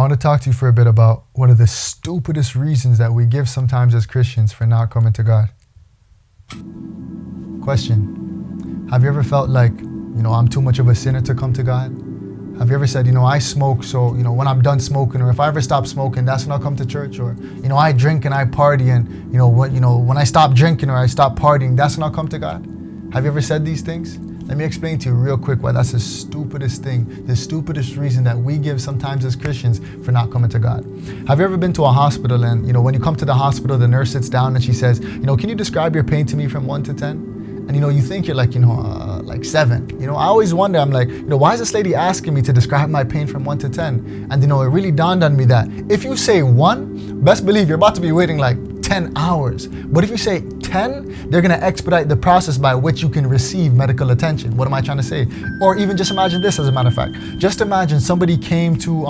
want to talk to you for a bit about one of the stupidest reasons that we give sometimes as Christians for not coming to God. Question: have you ever felt like, I'm too much of a sinner to come to God? Have you ever said, I smoke, so, when I'm done smoking, or if I ever stop smoking, that's when I'll come to church? Or, I drink and I party, and, when I stop drinking or I stop partying, that's when I'll come to God? Have you ever said these things? Let me explain to you real quick why that's the stupidest thing, the stupidest reason that we give sometimes as Christians for not coming to God. Have you ever been to a hospital and, when you come to the hospital, the nurse sits down and she says, can you describe your pain to me from 1 to 10? And, you think you're like, like 7. I always wonder, I'm like, why is this lady asking me to describe my pain from 1 to 10? And, it really dawned on me that if you say 1, best believe you're about to be waiting like 10 hours. But if you say 10, they're going to expedite the process by which you can receive medical attention. What am I trying to say? Or even just imagine this, as a matter of fact. Just imagine somebody came to,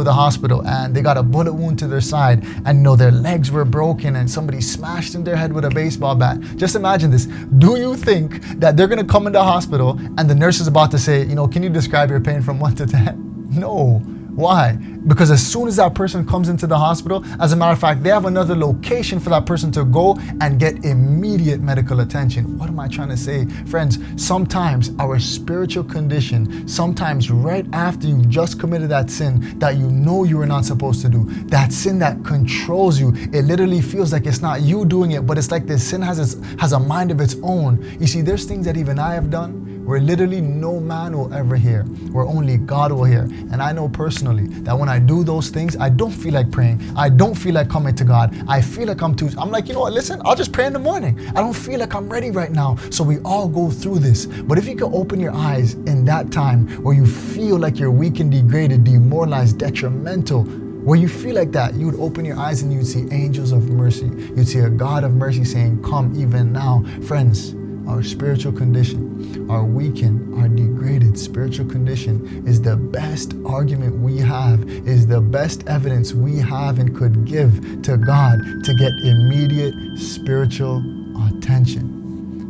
the hospital and they got a bullet wound to their side and, their legs were broken and somebody smashed in their head with a baseball bat. Just imagine this. Do you think that they're going to come in the hospital and the nurse is about to say, can you describe your pain from 1 to 10? No. Why? Because as soon as that person comes into the hospital, as a matter of fact, they have another location for that person to go and get immediate medical attention. What am I trying to say? Friends, sometimes our spiritual condition, sometimes right after you've just committed that sin that you were not supposed to do, that sin that controls you, it literally feels like it's not you doing it, but it's like this sin has a mind of its own. You see, there's things that even I have done where literally no man will ever hear, where only God will hear. And I know personally that when I do those things, I don't feel like praying. I don't feel like coming to God. I feel like I'm like, listen, I'll just pray in the morning. I don't feel like I'm ready right now. So we all go through this. But if you can open your eyes in that time where you feel like you're weak and degraded, demoralized, detrimental, where you feel like that, you would open your eyes and you'd see angels of mercy. You'd see a God of mercy saying, come even now. Friends, our spiritual condition, our weakened, our degraded spiritual condition is the best argument we have, is the best evidence we have and could give to God to get immediate spiritual attention.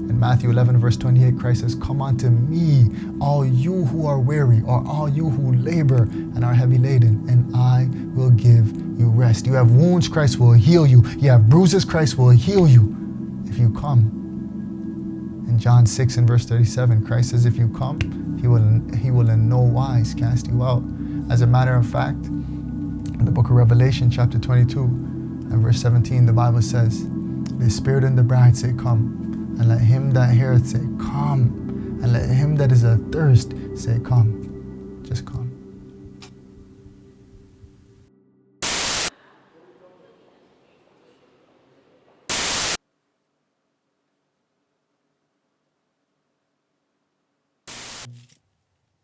In Matthew 11, verse 28, Christ says, come unto me, all you who are weary, or all you who labor and are heavy laden, and I will give you rest. You have wounds, Christ will heal you. You have bruises, Christ will heal you if you come. In John 6 and verse 37, Christ says, if you come, he will in no wise cast you out. As a matter of fact, in the book of Revelation, chapter 22 and verse 17, the Bible says, the Spirit and the bride say, come. And let him that heareth say, come. And let him that is athirst say, come. Just come.